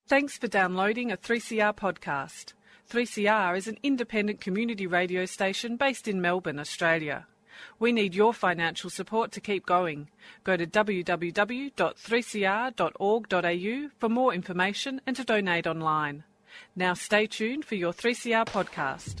Thanks for downloading a 3CR podcast. 3CR is an independent community radio station based in Melbourne, Australia. We need your financial support to keep going. Go to www.3cr.org.au for more information and to donate online. Now stay tuned for your 3CR podcast.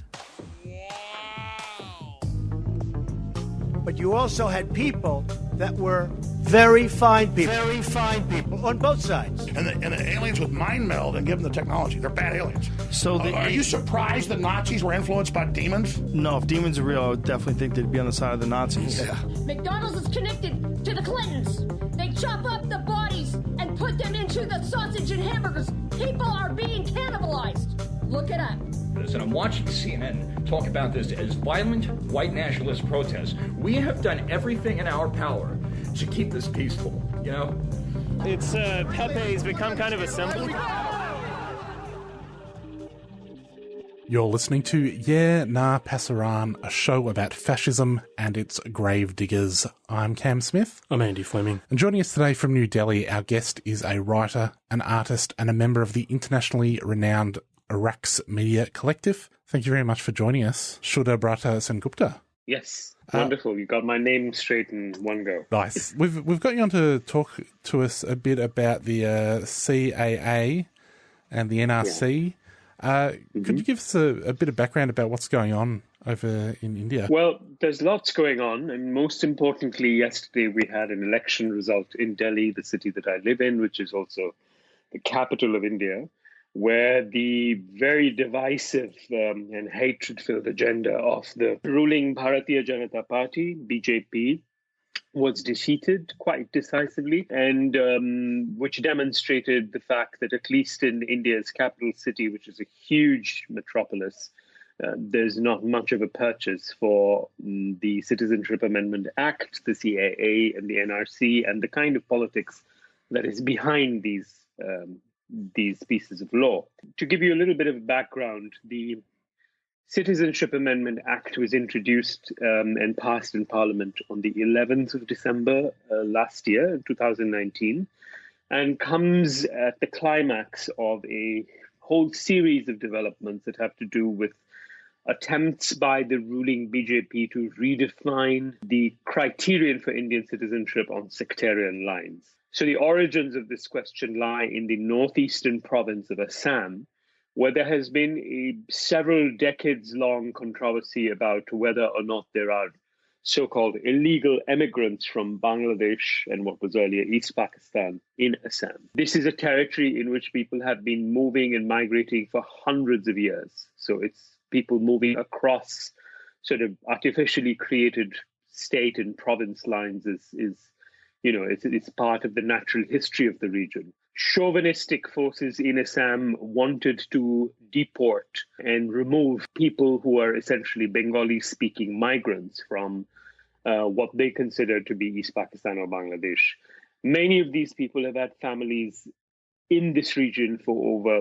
But you also had people that were very fine people on both sides. And the aliens with mind meld and give them the technology. They're bad aliens. So are you surprised that Nazis were influenced by demons? No, if demons are real, I would definitely think they'd be on the side of the Nazis. Yeah. McDonald's is connected to the Clintons. They chop up the bodies and put them into the sausage and hamburgers. People are being cannibalized. Look it up. And I'm watching CNN talk about this as violent white nationalist protests. We have done everything in our power to keep this peaceful, you know? It's Pepe's become kind of a symbol. You're listening to Yeah Nah Pasaran, a show about fascism and its gravediggers. I'm Cam Smith. I'm Andy Fleming. And joining us today from New Delhi, our guest is a writer, an artist, and a member of the internationally renowned RAQS Media Collective. Thank you very much for joining us, Shuddhabrata Sengupta. Yes, wonderful. You got my name straight in one go. Nice. We've got you on to talk to us a bit about the CAA and the NRC. Could you give us a bit of background about what's going on over in India? Well, there's lots going on, and most importantly, yesterday we had an election result in Delhi, the city that I live in, which is also the capital of India, where the very divisive and hatred-filled agenda of the ruling Bharatiya Janata Party, BJP, was defeated quite decisively, and which demonstrated the fact that at least in India's capital city, which is a huge metropolis, there's not much of a purchase for the Citizenship Amendment Act, the CAA and the NRC, and the kind of politics that is behind these pieces of law. To give you a little bit of background, the Citizenship Amendment Act was introduced and passed in Parliament on the 11th of December last year, 2019, and comes at the climax of a whole series of developments that have to do with attempts by the ruling BJP to redefine the criterion for Indian citizenship on sectarian lines. So the origins of this question lie in the northeastern province of Assam, where there has been a several decades-long controversy about whether or not there are so-called illegal immigrants from Bangladesh and what was earlier East Pakistan in Assam. This is a territory in which people have been moving and migrating for hundreds of years. So it's people moving across sort of artificially created state and province lines it's part of the natural history of the region. Chauvinistic forces in Assam wanted to deport and remove people who are essentially Bengali-speaking migrants from what they consider to be East Pakistan or Bangladesh. Many of these people have had families in this region for over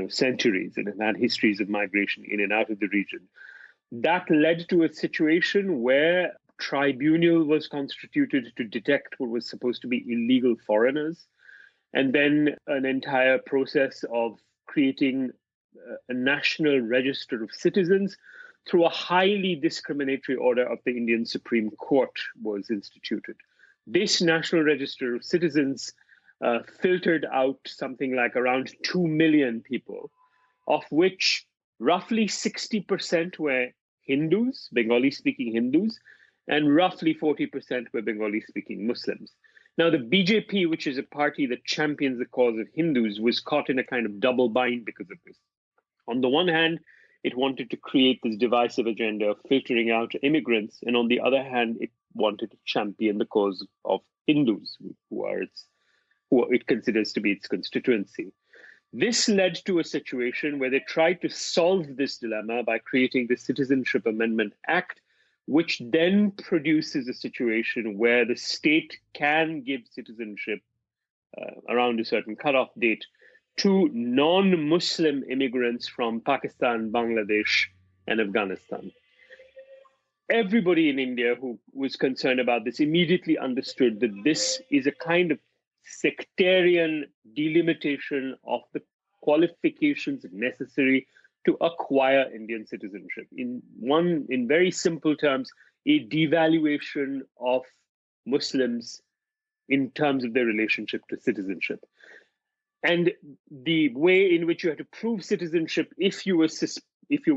centuries and have had histories of migration in and out of the region. That led to a situation where tribunal was constituted to detect what was supposed to be illegal foreigners, and then an entire process of creating a national register of citizens through a highly discriminatory order of the Indian Supreme Court was instituted. This national register of citizens filtered out something like around 2 million people, of which roughly 60% were Hindus, Bengali-speaking Hindus, and roughly 40% were Bengali-speaking Muslims. Now, the BJP, which is a party that champions the cause of Hindus, was caught in a kind of double bind because of this. On the one hand, it wanted to create this divisive agenda of filtering out immigrants, and on the other hand, it wanted to champion the cause of Hindus, who it considers to be its constituency. This led to a situation where they tried to solve this dilemma by creating the Citizenship Amendment Act, which then produces a situation where the state can give citizenship around a certain cutoff date to non-Muslim immigrants from Pakistan, Bangladesh, and Afghanistan. Everybody in India who was concerned about this immediately understood that this is a kind of sectarian delimitation of the qualifications necessary to acquire Indian citizenship. In very simple terms, a devaluation of Muslims in terms of their relationship to citizenship. And the way in which you had to prove citizenship if you were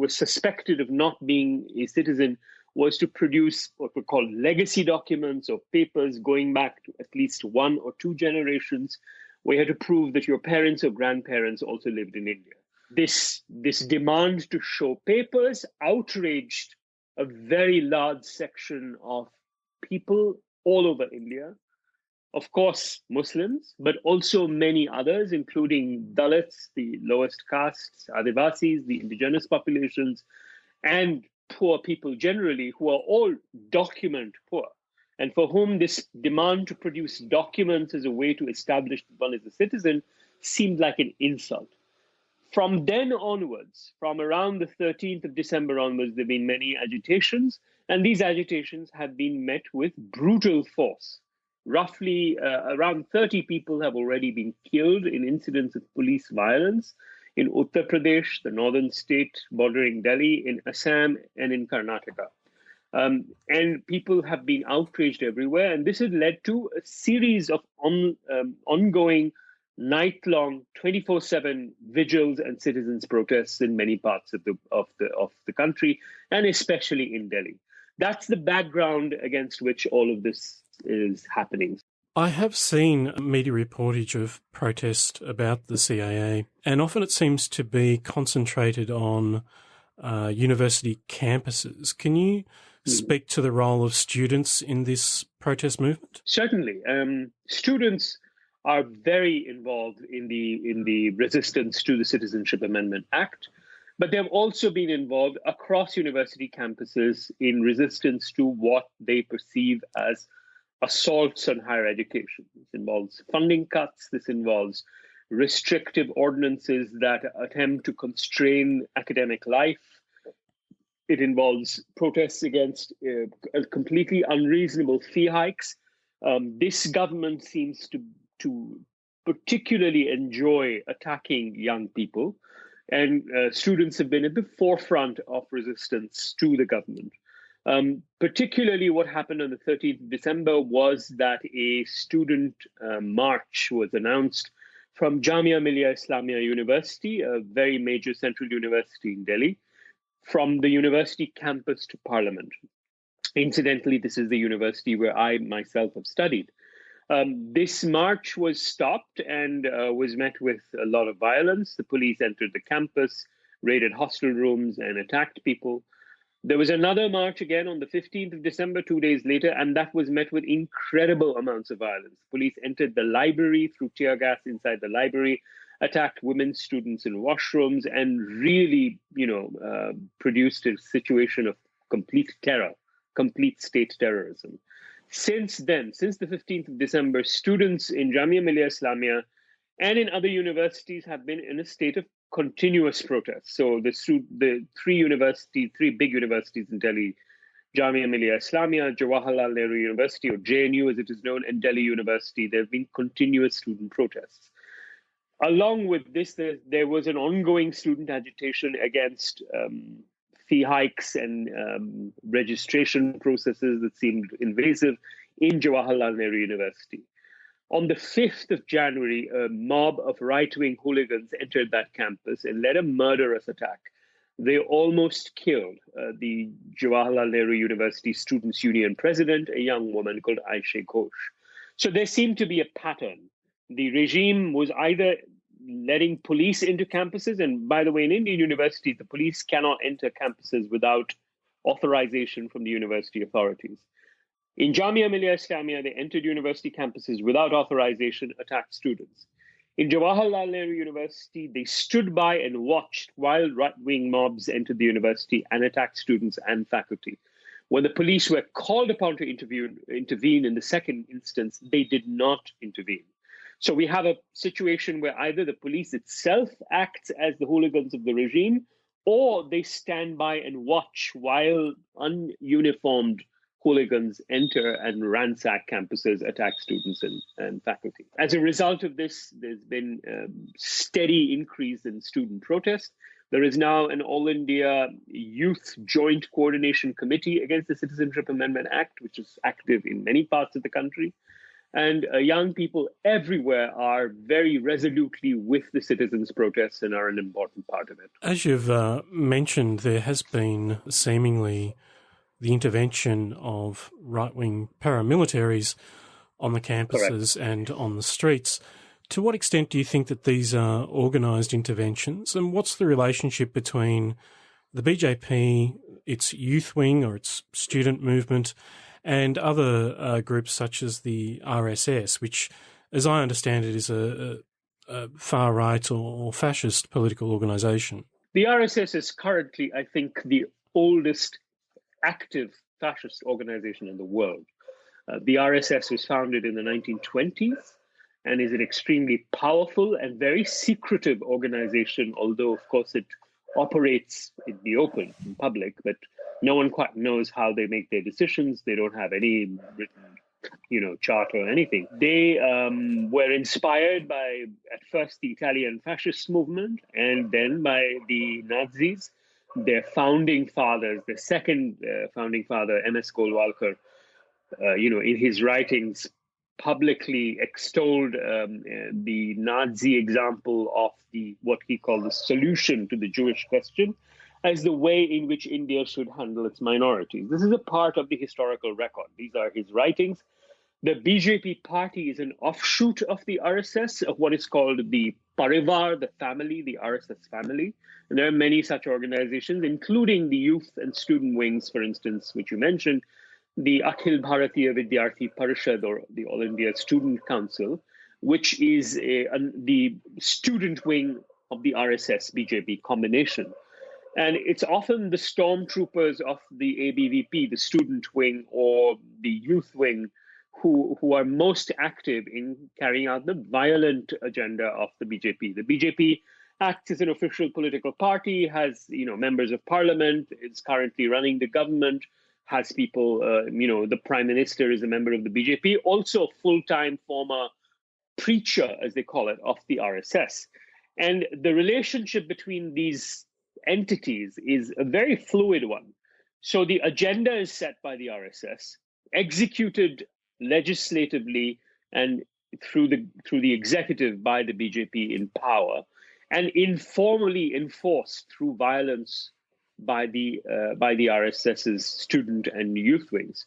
suspected of not being a citizen was to produce what were called legacy documents or papers going back to at least one or two generations, where you had to prove that your parents or grandparents also lived in India. This demand to show papers outraged a very large section of people all over India. Of course, Muslims, but also many others, including Dalits, the lowest castes, Adivasis, the indigenous populations, and poor people generally, who are all document poor, and for whom this demand to produce documents as a way to establish that one is a citizen seemed like an insult. From then onwards, from around the 13th of December onwards, there have been many agitations, and these agitations have been met with brutal force. Roughly around 30 people have already been killed in incidents of police violence in Uttar Pradesh, the northern state bordering Delhi, in Assam, and in Karnataka. And people have been outraged everywhere. And this has led to a series of ongoing, night-long, 24/7 vigils and citizens' protests in many parts of the country, and especially in Delhi. That's the background against which all of this is happening. I have seen media reportage of protest about the CAA, and often it seems to be concentrated on university campuses. Can you speak to the role of students in this protest movement? Certainly. Students are very involved in the resistance to the Citizenship Amendment Act, but they've also been involved across university campuses in resistance to what they perceive as assaults on higher education. This involves funding cuts. This involves restrictive ordinances that attempt to constrain academic life. It involves protests against completely unreasonable fee hikes. This government seems to particularly enjoy attacking young people, and students have been at the forefront of resistance to the government. Particularly what happened on the 13th of December was that a student march was announced from Jamia Millia Islamia University, a very major central university in Delhi, from the university campus to Parliament. Incidentally, this is the university where I myself have studied. This march was stopped and was met with a lot of violence. The police entered the campus, raided hostel rooms, and attacked people. There was another march again on the 15th of December, 2 days later, and that was met with incredible amounts of violence. Police entered the library through tear gas inside the library, attacked women students in washrooms, and really, produced a situation of complete terror, complete state terrorism. Since then, since the 15th of December, students in Jamia Millia Islamia and in other universities have been in a state of continuous protests. So the three big universities in Delhi, Jamia Millia Islamia, Jawaharlal Nehru University, or JNU as it is known, and Delhi University, there have been continuous student protests. Along with this, there was an ongoing student agitation against fee hikes and registration processes that seemed invasive in Jawaharlal Nehru University. On the 5th of January, a mob of right-wing hooligans entered that campus and led a murderous attack. They almost killed the Jawaharlal Nehru University Students' Union president, a young woman called Aisha Ghosh. So there seemed to be a pattern. The regime was either letting police into campuses, and by the way, in Indian universities, the police cannot enter campuses without authorization from the university authorities. In Jamia Millia Islamia, they entered university campuses without authorization, attacked students. In Jawaharlal Nehru University, they stood by and watched while right-wing mobs entered the university and attacked students and faculty. When the police were called upon to intervene in the second instance, they did not intervene. So we have a situation where either the police itself acts as the hooligans of the regime, or they stand by and watch while ununiformed hooligans enter and ransack campuses, attack students and faculty. As a result of this, there's been a steady increase in student protest. There is now an All India Youth Joint Coordination Committee against the Citizenship Amendment Act, which is active in many parts of the country. And young people everywhere are very resolutely with the citizens' protests and are an important part of it. As you've mentioned, there has been seemingly the intervention of right-wing paramilitaries on the campuses Correct. And on the streets. To what extent do you think that these are organised interventions, and what's the relationship between the BJP, its youth wing or its student movement, and other groups such as the RSS, which, as I understand it, is a far-right or fascist political organisation? The RSS is currently, I think, the oldest active fascist organisation in the world. The RSS was founded in the 1920s and is an extremely powerful and very secretive organization, although, of course, it operates in the open, in public, but no one quite knows how they make their decisions. They don't have any written, chart or anything. They were inspired by, at first, the Italian fascist movement, and then by the Nazis. Their founding fathers, the second founding father, M.S. Golwalkar, in his writings, publicly extolled the Nazi example of what he called the solution to the Jewish question as the way in which India should handle its minorities. This is a part of the historical record. These are his writings. The BJP party is an offshoot of the RSS, of what is called the Parivar, the family, the RSS family. And there are many such organizations, including the youth and student wings, for instance, which you mentioned, the Akhil Bharatiya Vidyarthi Parishad, or the All India Student Council, which is the student wing of the RSS-BJP combination. And it's often the stormtroopers of the ABVP, the student wing or the youth wing, who are most active in carrying out the violent agenda of the BJP. The BJP acts as an official political party, has members of parliament, is currently running the government, has people, the prime minister is a member of the BJP, also full-time former preacher, as they call it, of the RSS. And the relationship between these entities is a very fluid one. So the agenda is set by the RSS, executed legislatively and through the executive by the BJP in power, and informally enforced through violence by the RSS's student and youth wings.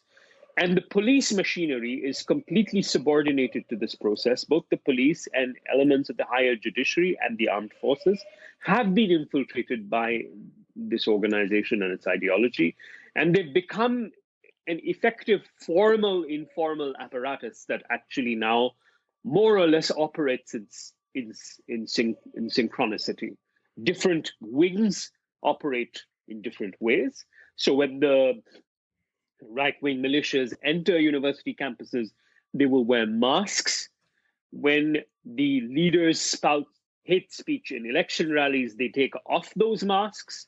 And the police machinery is completely subordinated to this process. Both the police and elements of the higher judiciary and the armed forces have been infiltrated by this organization and its ideology. And they've become an effective formal, informal apparatus that actually now more or less operates in synchronicity. Different wings operate in different ways. So when the right-wing militias enter university campuses, they will wear masks. When the leaders spout hate speech in election rallies, they take off those masks.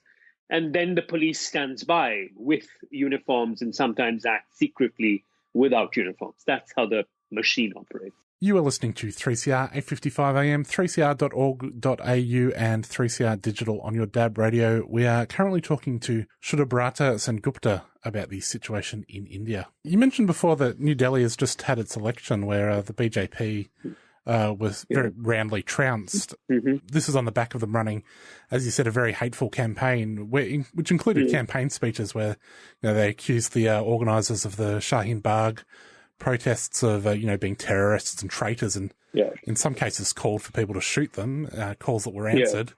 And then the police stands by with uniforms and sometimes acts secretly without uniforms. That's how the machine operates. You are listening to 3CR 855 AM, 3cr.org.au and 3CR Digital on your DAB radio. We are currently talking to Shuddhabrata Sengupta about the situation in India. You mentioned before that New Delhi has just had its election where the BJP was very roundly trounced. Mm-hmm. This is on the back of them running, as you said, a very hateful campaign, which included campaign speeches where they accused the organisers of the Shaheen Bagh protests of, being terrorists and traitors, and in some cases called for people to shoot them, calls that were answered,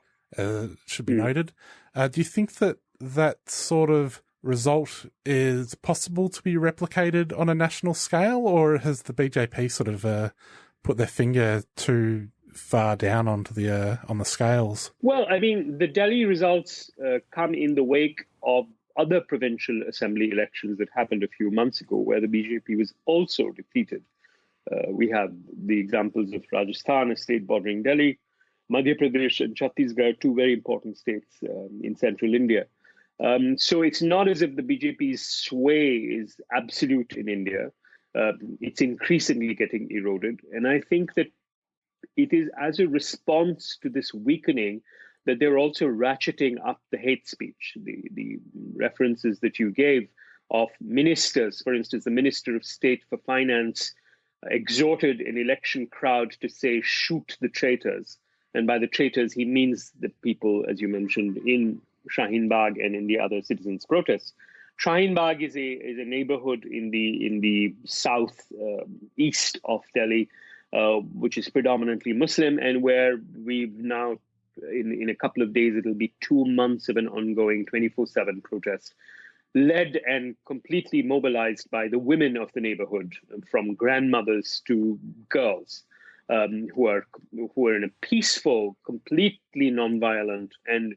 should be noted. Do you think that sort of result is possible to be replicated on a national scale, or has the BJP sort of put their finger too far down onto on the scales? Well, I mean, the Delhi results come in the wake of other provincial assembly elections that happened a few months ago, where the BJP was also defeated. We have the examples of Rajasthan, a state bordering Delhi, Madhya Pradesh and Chhattisgarh, two very important states in central India. So it's not as if the BJP's sway is absolute in India. It's increasingly getting eroded. And I think that it is as a response to this weakening that they're also ratcheting up the hate speech. The references that you gave of ministers, for instance, the Minister of State for Finance exhorted an election crowd to say, shoot the traitors. And by the traitors, he means the people, as you mentioned, in Shaheen Bagh and in the other citizens' protests. Shaheen Bagh is a neighborhood in the south east of Delhi, which is predominantly Muslim, and where we've now, in a couple of days, it'll be 2 months of an ongoing 24/7 protest, led and completely mobilized by the women of the neighborhood, from grandmothers to girls, who are in a peaceful, completely nonviolent, and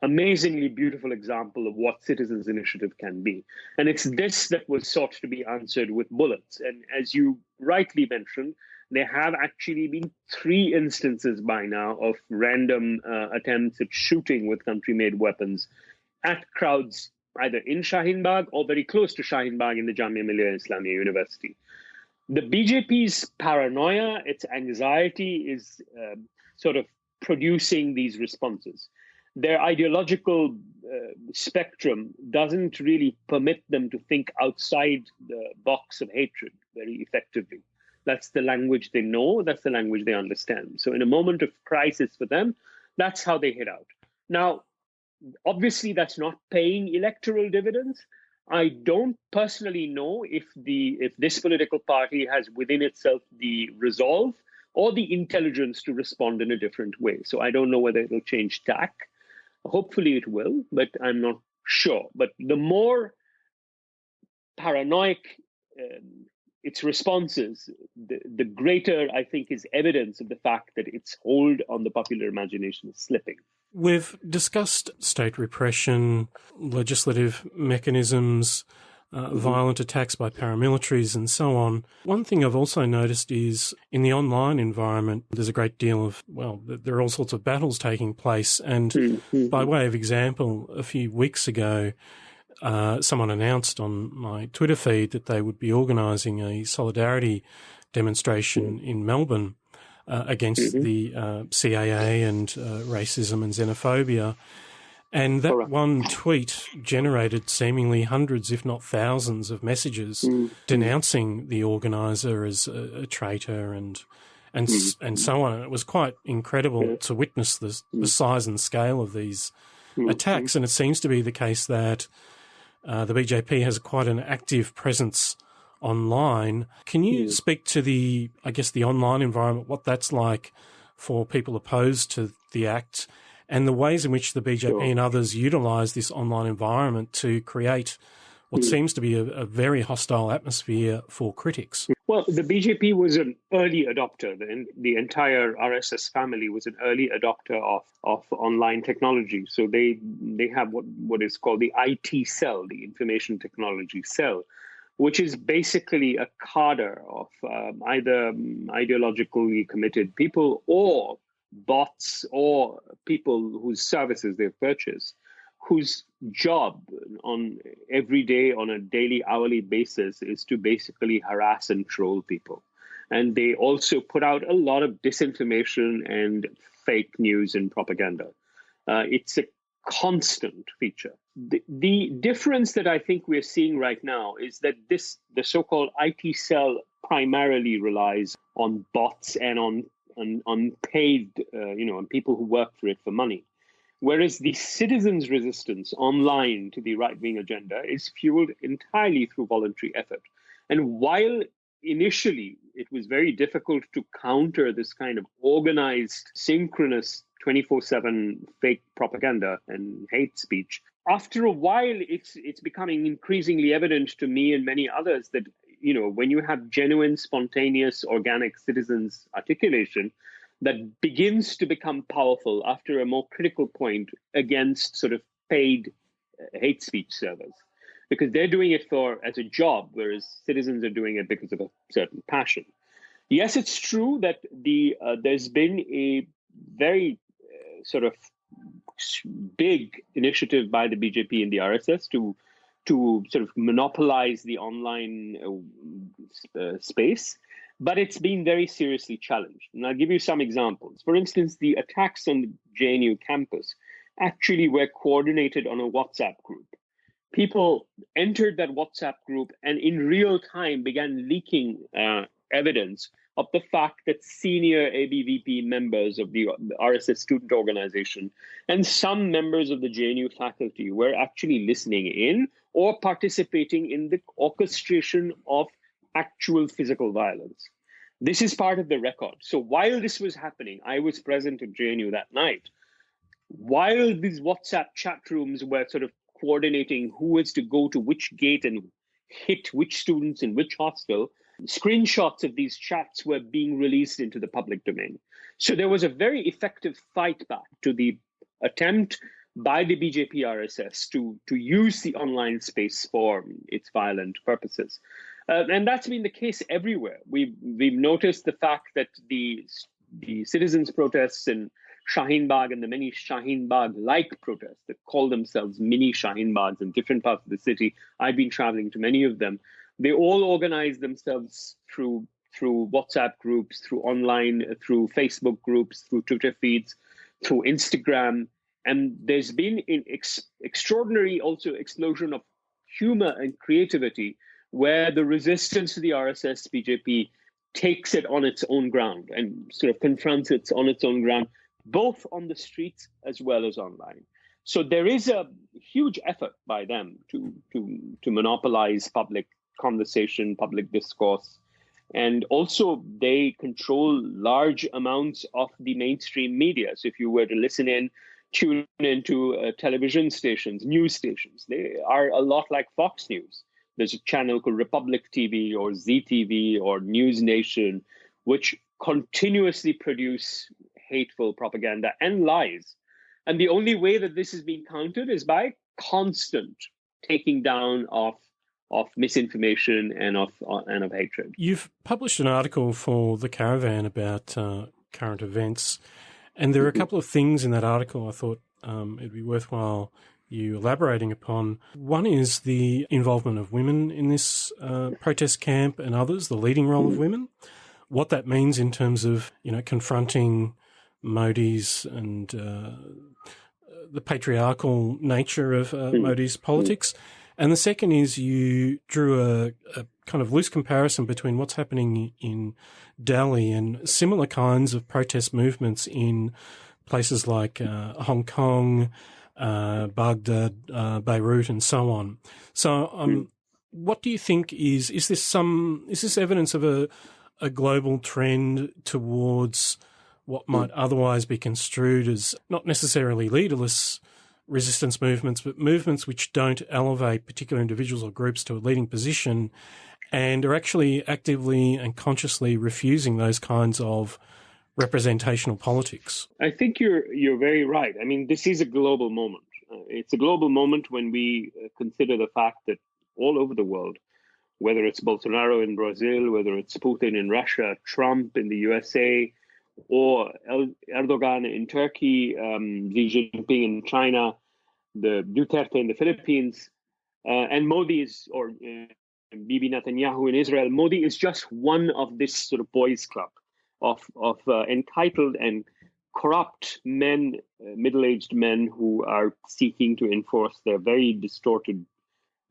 amazingly beautiful example of what citizens' initiative can be. And it's this that was sought to be answered with bullets. And as you rightly mentioned, there have actually been 3 instances by now of random attempts at shooting with country-made weapons at crowds either in Shaheen Bagh or very close to Shaheen Bagh in the Jamia Millia Islamia University. The BJP's paranoia, its anxiety is sort of producing these responses. Their ideological spectrum doesn't really permit them to think outside the box of hatred very effectively. That's the language they know. That's the language they understand. So in a moment of crisis for them, that's how they hit out. Now, obviously, that's not paying electoral dividends. I don't personally know if this political party has within itself the resolve or the intelligence to respond in a different way. So I don't know whether it will change tack. Hopefully it will, but I'm not sure. But the more paranoid its responses, the greater, I think, is evidence of the fact that its hold on the popular imagination is slipping. We've discussed state repression, legislative mechanisms, violent attacks by paramilitaries and so on. One thing I've also noticed is in the online environment, there's a great deal of, there are all sorts of battles taking place. And by way of example, a few weeks ago, someone announced on my Twitter feed that they would be organising a solidarity demonstration in Melbourne against the CAA and racism and xenophobia. And that one tweet generated seemingly hundreds, if not thousands, of messages denouncing the organiser as a traitor and so on. And it was quite incredible to witness the size and scale of these attacks. And it seems to be the case that the BJP has quite an active presence online. Can you speak to the online environment, what that's like for people opposed to the act, and the ways in which the BJP and others utilise this online environment to create what seems to be a very hostile atmosphere for critics? Well, the BJP was an early adopter. The entire RSS family was an early adopter of online technology. So they have what is called the IT cell, the information technology cell, which is basically a cadre of either ideologically committed people or bots or people whose services they've purchased, whose job on every day, on a daily, hourly basis is to basically harass and troll people. And they also put out a lot of disinformation and fake news and propaganda. It's a constant feature. The difference that I think we're seeing right now is that the so-called IT cell primarily relies on bots and on paid, on people who work for it for money. Whereas the citizens' resistance online to the right-wing agenda is fueled entirely through voluntary effort. And while initially it was very difficult to counter this kind of organized, synchronous 24/7 fake propaganda and hate speech, after a while it's becoming increasingly evident to me and many others that when you have genuine, spontaneous, organic citizens' articulation that begins to become powerful after a more critical point against sort of paid hate speech servers, because they're doing it as a job, whereas citizens are doing it because of a certain passion. Yes, it's true that there's been a very sort of big initiative by the BJP and the RSS to sort of monopolize the online space, but it's been very seriously challenged. And I'll give you some examples. For instance, the attacks on the JNU campus actually were coordinated on a WhatsApp group. People entered that WhatsApp group and in real time began leaking evidence of the fact that senior ABVP members of the RSS student organization and some members of the JNU faculty were actually listening in or participating in the orchestration of actual physical violence. This is part of the record. So while this was happening, I was present at JNU that night. While these WhatsApp chat rooms were sort of coordinating who is to go to which gate and hit which students in which hostel, screenshots of these chats were being released into the public domain. So there was a very effective fight back to the attempt by the BJP RSS to use the online space for its violent purposes. And that's been the case everywhere. We've noticed the fact that the citizens' protests in Shaheen Bagh and the many Shaheen Bagh-like protests that call themselves mini Shaheen Baghs in different parts of the city. I've been traveling to many of them. They all organize themselves through WhatsApp groups, through online, through Facebook groups, through Twitter feeds, through Instagram. And there's been an extraordinary also explosion of humor and creativity where the resistance to the RSS BJP takes it on its own ground and sort of confronts it on its own ground, both on the streets as well as online. So there is a huge effort by them to monopolize public conversation, public discourse. And also they control large amounts of the mainstream media. So if you were to tune into television stations, news stations, they are a lot like Fox News. There's a channel called Republic TV or ZTV or News Nation, which continuously produce hateful propaganda and lies. And the only way that this is being countered is by constant taking down of misinformation and of hatred. You've published an article for The Caravan about current events, and there are a couple of things in that article I thought it'd be worthwhile you elaborating upon. One is the involvement of women in this protest camp and others, the leading role of women, what that means in terms of, confronting Modi's and the patriarchal nature of Modi's politics. And the second is you drew a kind of loose comparison between what's happening in Delhi and similar kinds of protest movements in places like Hong Kong, Baghdad, Beirut, and so on. So, what do you think is this evidence of a global trend towards what might otherwise be construed as not necessarily leaderless resistance movements, but movements which don't elevate particular individuals or groups to a leading position and are actually actively and consciously refusing those kinds of representational politics? I think you're very right. I mean, this is a global moment. It's a global moment when we consider the fact that all over the world, whether it's Bolsonaro in Brazil, whether it's Putin in Russia, Trump in the USA, or Erdogan in Turkey, Xi Jinping in China, the Duterte in the Philippines, and Modi or Bibi Netanyahu in Israel. Modi is just one of this sort of boys' club of entitled and corrupt men, middle-aged men who are seeking to enforce their very distorted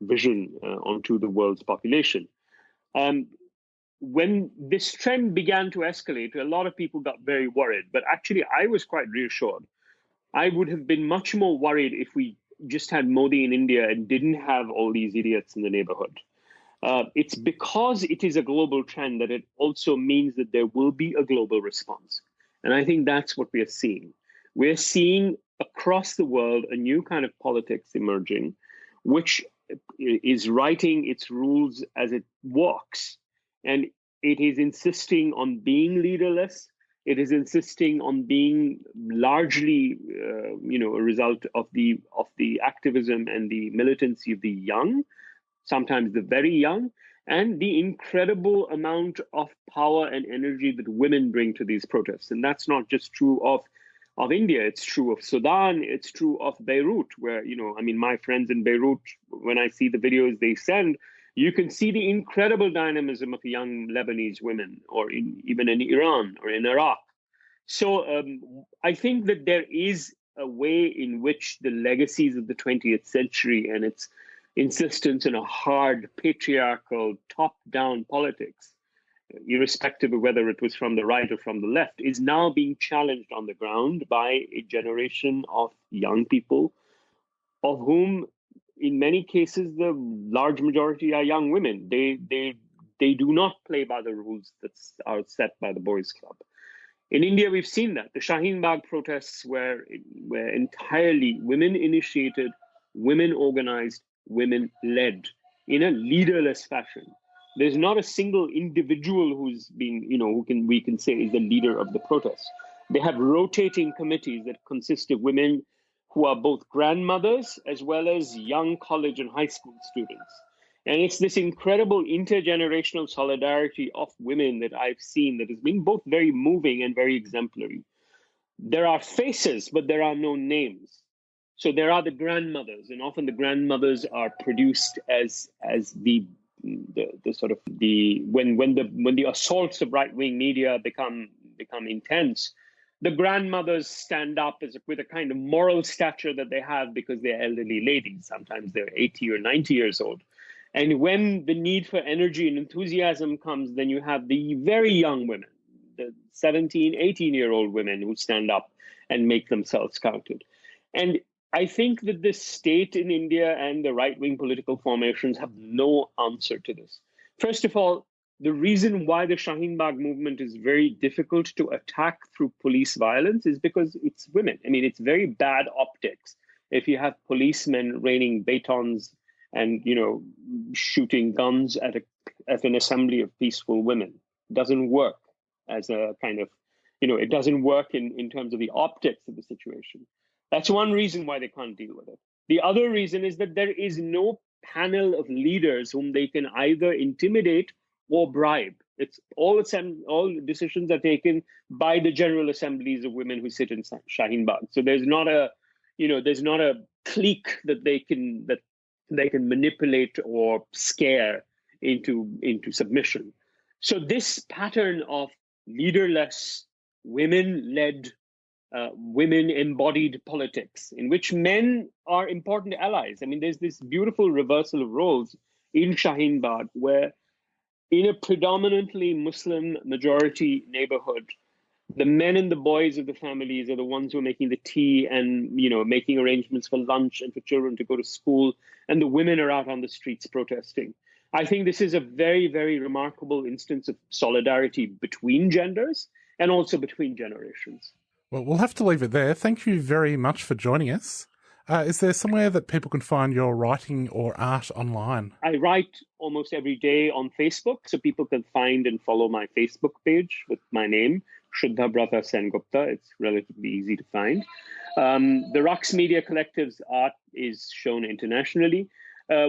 vision onto the world's population. When this trend began to escalate, a lot of people got very worried, but actually I was quite reassured. I would have been much more worried if we just had Modi in India and didn't have all these idiots in the neighborhood. It's because it is a global trend that it also means that there will be a global response. And I think that's what we are seeing. We're seeing across the world a new kind of politics emerging, which is writing its rules as it walks. And it is insisting on being leaderless. It is insisting on being largely, a result of the activism and the militancy of the young, sometimes the very young, and the incredible amount of power and energy that women bring to these protests. And that's not just true of of India. It's true of Sudan. It's true of Beirut, where, my friends in Beirut, when I see the videos they send, you can see the incredible dynamism of young Lebanese women, or even in Iran or in Iraq. So I think that there is a way in which the legacies of the 20th century and its insistence on a hard, patriarchal, top-down politics, irrespective of whether it was from the right or from the left, is now being challenged on the ground by a generation of young people, of whom, in many cases, the large majority are young women. They do not play by the rules that are set by the boys' club. In India, we've seen that. The Shaheen Bagh protests were entirely women-initiated, women-organized, women-led in a leaderless fashion. There's not a single individual who's been, we can say is the leader of the protest. They have rotating committees that consist of women who are both grandmothers as well as young college and high school students. And it's this incredible intergenerational solidarity of women that I've seen that has been both very moving and very exemplary. There are faces, but there are no names. So there are the grandmothers, and often the grandmothers are produced as the when the assaults of right-wing media become intense. The grandmothers stand up with a kind of moral stature that they have because they're elderly ladies. Sometimes they're 80 or 90 years old. And when the need for energy and enthusiasm comes, then you have the very young women, the 17, 18-year-old women who stand up and make themselves counted. And I think that the state in India and the right-wing political formations have no answer to this. First of all, the reason why the Shaheen Bagh movement is very difficult to attack through police violence is because it's women. I mean, it's very bad optics if you have policemen raining batons and, shooting guns at an assembly of peaceful women. It doesn't work as a kind of, it doesn't work in terms of the optics of the situation. That's one reason why they can't deal with it. The other reason is that there is no panel of leaders whom they can either intimidate or bribe. It's all decisions are taken by the general assemblies of women who sit in Shaheen Bagh. So there's not a clique that they can manipulate or scare into submission. So this pattern of leaderless, women-led, women-embodied politics, in which men are important allies. I mean, there's this beautiful reversal of roles in Shaheen Bagh, where in a predominantly Muslim majority neighborhood, the men and the boys of the families are the ones who are making the tea and, making arrangements for lunch and for children to go to school. And the women are out on the streets protesting. I think this is a very, very remarkable instance of solidarity between genders and also between generations. Well, we'll have to leave it there. Thank you very much for joining us. Is there somewhere that people can find your writing or art online? I write almost every day on Facebook, so people can find and follow my Facebook page with my name, Shuddhabrata Sengupta. It's relatively easy to find. The RAQS Media Collective's art is shown internationally.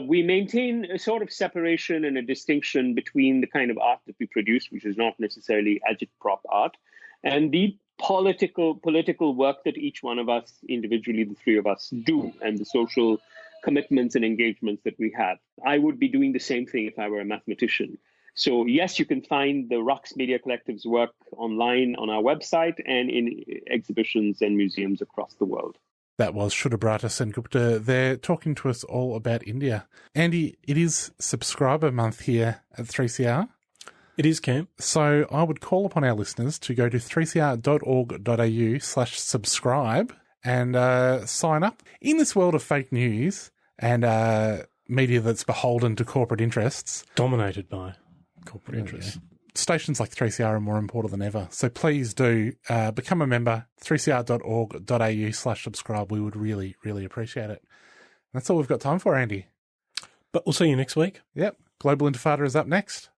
We maintain a sort of separation and a distinction between the kind of art that we produce, which is not necessarily agitprop art, and the political work that each one of us, individually, the three of us, do, and the social commitments and engagements that we have. I would be doing the same thing if I were a mathematician. So yes, you can find the RAQS Media Collective's work online on our website and in exhibitions and museums across the world. That was Shuddhabrata Sengupta there talking to us all about India. Andy, it is subscriber month here at 3CR. It is, Cam. So I would call upon our listeners to go to 3cr.org.au/subscribe and sign up. In this world of fake news and media that's beholden to corporate interests. Dominated by corporate interests. Stations like 3CR are more important than ever. So please do become a member, 3cr.org.au/subscribe. We would really, really appreciate it. That's all we've got time for, Andy. But we'll see you next week. Yep. Global Intifada is up next.